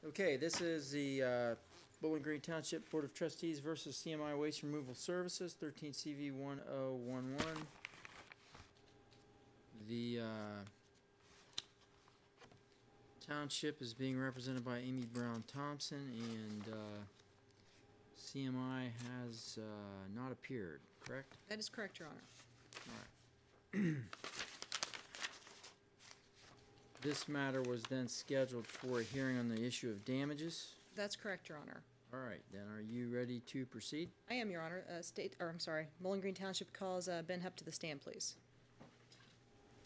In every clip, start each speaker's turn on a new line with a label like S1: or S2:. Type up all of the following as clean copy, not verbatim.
S1: Okay, this is the Bowling Green Township Board of Trustees versus CMI Waste Removal Services, 13 CV 1011. The township is being represented by Amy Brown Thompson, and CMI has not appeared, correct?
S2: That is correct, Your Honor.
S1: All right. This matter was then scheduled for a hearing on the issue of damages.
S2: That's correct, Your Honor.
S1: All right, then are you ready to proceed?
S2: I am, Your Honor. Bowling Green Township calls Ben Hupp to the stand, please.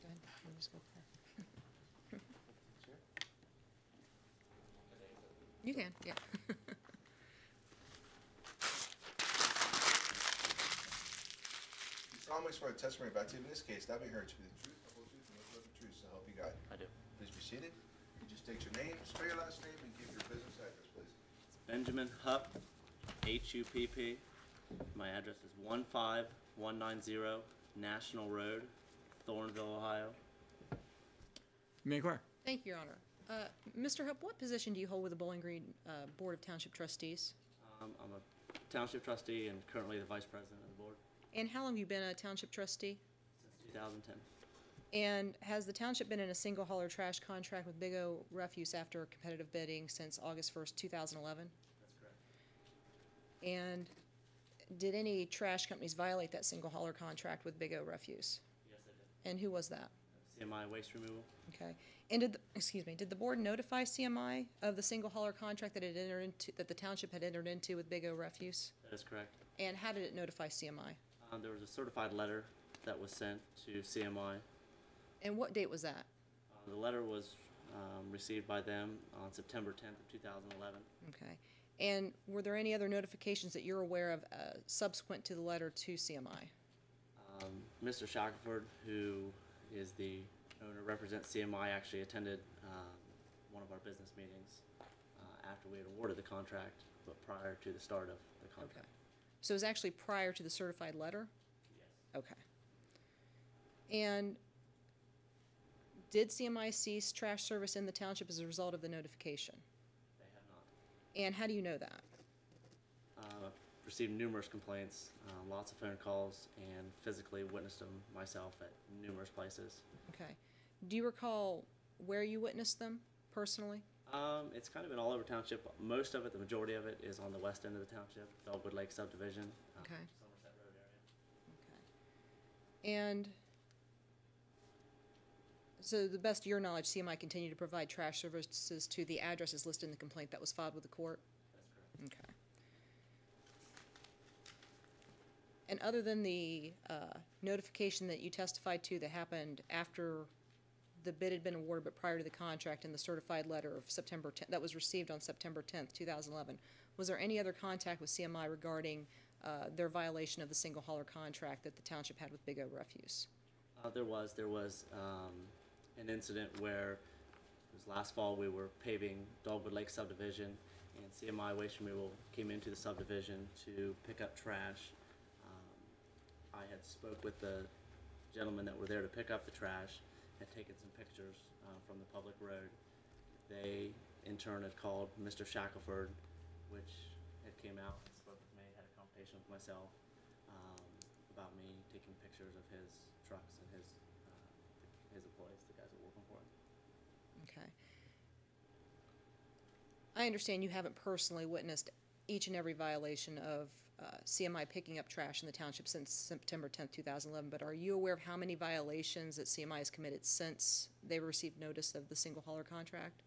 S2: Go ahead. We'll just go there. You can, yeah.
S3: You solemnly swear the testimony about to give in this case, that be heard to be the truth, the whole truth, and nothing but the truth, so help you God.
S4: I do.
S3: Please be seated. You just state your name, spell your last name, and give your business address, please.
S4: Benjamin Hupp, H-U-P-P. My address is 15190 National Road, Thornville, Ohio.
S1: You may inquire.
S2: Thank you, Your Honor. Mr. Hupp, what position do you hold with the Bowling Green Board of Township Trustees?
S4: I'm a township trustee and currently the vice president of the board
S2: And how long have you been a township trustee?
S4: since 2010.
S2: And has the township been in a single hauler trash contract with Big O Refuse after competitive bidding since August 1st, 2011?
S4: That's correct.
S2: And did any trash companies violate that single hauler contract with Big O Refuse?
S4: Yes, I did.
S2: And who was that?
S4: CMI waste removal.
S2: Okay. And did the board notify CMI of the single hauler contract that that the township had entered into with Big O Refuse?
S4: That is correct.
S2: And how did it notify CMI?
S4: There was a certified letter that was sent to CMI.
S2: And what date was that?
S4: The letter was received by them on September 10th of 2011.
S2: Okay. And were there any other notifications that you're aware of subsequent to the letter to CMI?
S4: Mr. Shackelford, who is the owner, represents CMI, actually attended one of our business meetings after we had awarded the contract, but prior to the start of the contract.
S2: Okay. So it was actually prior to the certified letter?
S4: Yes.
S2: Okay. And did CMI cease trash service in the township as a result of the notification?
S4: They have not.
S2: And how do you know that?
S4: I've received numerous complaints, lots of phone calls, and physically witnessed them myself at numerous places.
S2: Okay. Do you recall where you witnessed them personally?
S4: It's kind of been all over township. Most of it, the majority of it, is on the west end of the township, Dogwood Lake subdivision,
S2: Okay.
S4: Somerset Road area.
S2: Okay. And so, the best of your knowledge, CMI continued to provide trash services to the addresses listed in the complaint that was filed with the court?
S4: That's correct.
S2: Okay. And other than the notification that you testified to that happened after the bid had been awarded but prior to the contract and the certified letter of September 10th, that was received on September 10th, 2011, was there any other contact with CMI regarding their violation of the single hauler contract that the township had with Big O Refuse?
S4: There was an incident where it was last fall. We were paving Dogwood Lake subdivision, and CMI Waste Removal came into the subdivision to pick up trash. I had spoke with the gentlemen that were there to pick up the trash, had taken some pictures from the public road. They, in turn, had called Mr. Shackelford, which had came out and spoke with me, had a conversation with myself about me taking pictures of his trucks and his employees, the guys that were working for him.
S2: Okay. I understand you haven't personally witnessed each and every violation of CMI picking up trash in the township since September 10th, 2011, but are you aware of how many violations that CMI has committed since they received notice of the single hauler contract?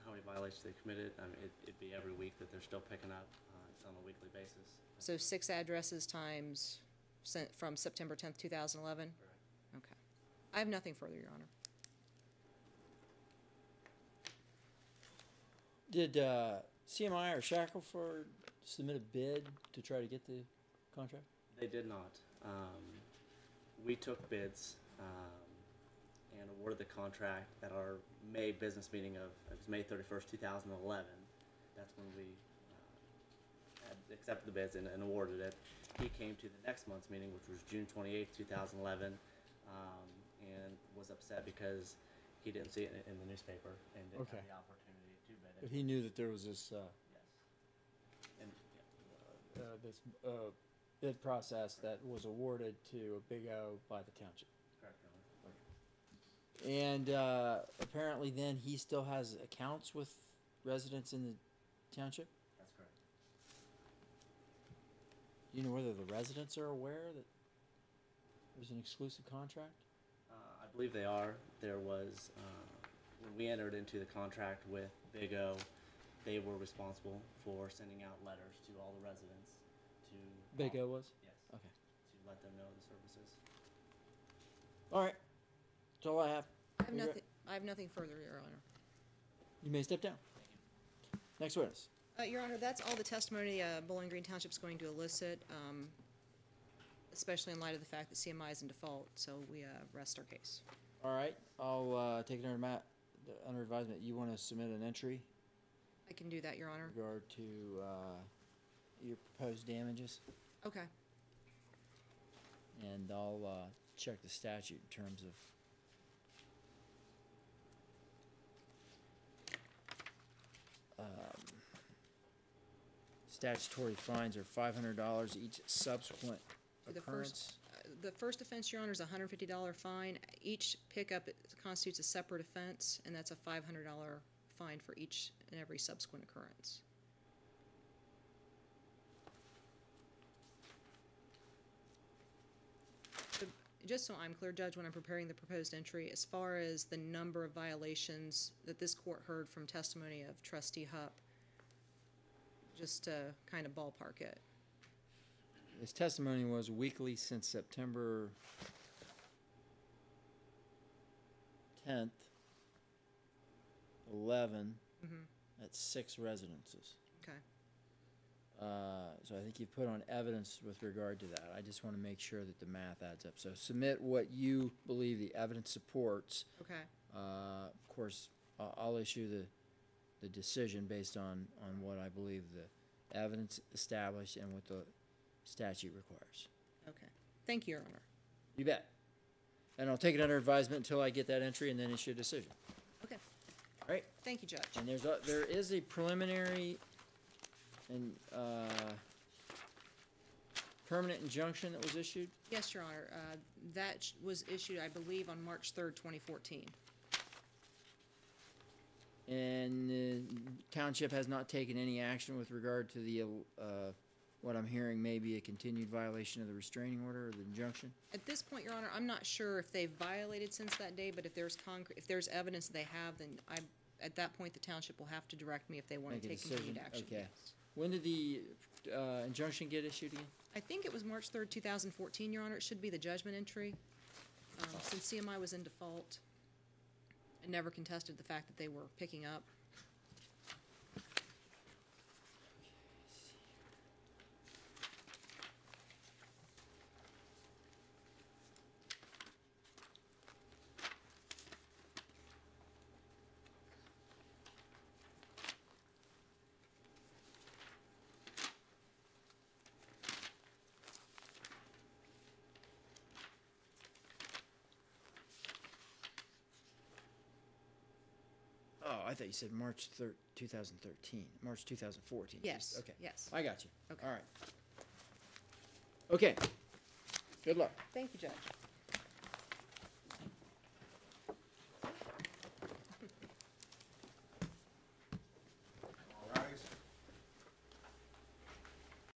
S4: How many violations they committed? I mean, it'd be every week that they're still picking up. It's on a weekly basis.
S2: So 6 addresses times from September 10th, 2011?
S4: Correct.
S2: Okay. I have nothing further, Your Honor.
S1: Did CMI or Shackelford submit a bid to try to get the contract?
S4: They did not. We took bids and awarded the contract at our May business meeting it was May 31st, 2011. That's when we had accepted the bids and awarded it. He came to the next month's meeting, which was June 28th, 2011, and was upset because he didn't see it in the newspaper and didn't have the opportunity bid
S1: But
S4: it.
S1: he knew that there was this,
S4: Yes. And, yeah,
S1: this bid process that was awarded to a Big O by the township.
S4: correct, Your Honor.
S1: And apparently then he still has accounts with residents in the township?
S4: That's correct.
S1: Do you know whether the residents are aware that there's an exclusive contract?
S4: I believe they are. There was, when we entered into the contract with Big O, they were responsible for sending out letters to all the residents to.
S1: Big O was?
S4: Yes.
S1: Okay.
S4: To let them know the services.
S1: All right. That's all I have.
S2: I have nothing further, Your Honor.
S1: You may step down. Next witness.
S2: Your Honor, that's all the testimony Bowling Green Township's going to elicit, especially in light of the fact that CMI is in default, so we rest our case.
S1: All right. I'll take it under advisement. You want to submit an entry
S2: I can do that, Your Honor.
S1: in regard to your proposed damages,
S2: Okay.
S1: and I'll check the statute in terms of statutory fines are $500 each subsequent
S2: For the
S1: occurrence.
S2: The first offense, Your Honor, is a $150 fine. Each pickup constitutes a separate offense, and that's a $500 fine for each and every subsequent occurrence. Just so I'm clear, Judge, when I'm preparing the proposed entry, as far as the number of violations that this court heard from testimony of Trustee Hupp, just to kind of ballpark it.
S1: His testimony was weekly since September 10th, 11, at 6 residences.
S2: Okay.
S1: So I think you put on evidence with regard to that. I just want to make sure that the math adds up. So submit what you believe the evidence supports.
S2: Okay.
S1: Of course, I'll issue the decision based on what I believe the evidence established and what the statute requires.
S2: Okay. Thank you, Your Honor.
S1: You bet. And I'll take it under advisement until I get that entry and then issue a decision.
S2: Okay.
S1: All right?
S2: Thank you, Judge.
S1: And there is a preliminary and permanent injunction that was issued.
S2: Yes, Your Honor. That was issued, I believe, on March 3rd, 2014.
S1: And the township has not taken any action with regard to the, what I'm hearing may be a continued violation of the restraining order or the injunction.
S2: At this point, Your Honor, I'm not sure if they've violated since that day, but if there's evidence they have, then at that point, the township will have to direct me if they want
S1: Make
S2: to
S1: a
S2: take continued
S1: decision.
S2: action.
S1: Okay.
S2: Yes.
S1: When did the injunction get issued again?
S2: I think it was March 3rd, 2014, Your Honor. It should be the judgment entry. Since CMI was in default and never contested the fact that they were picking up.
S1: Oh, I thought you said March 2013, March 2014.
S2: Yes,
S1: Okay.
S2: yes.
S1: I got you.
S2: Okay.
S1: All right. Okay. Good luck.
S2: Thank you, Judge.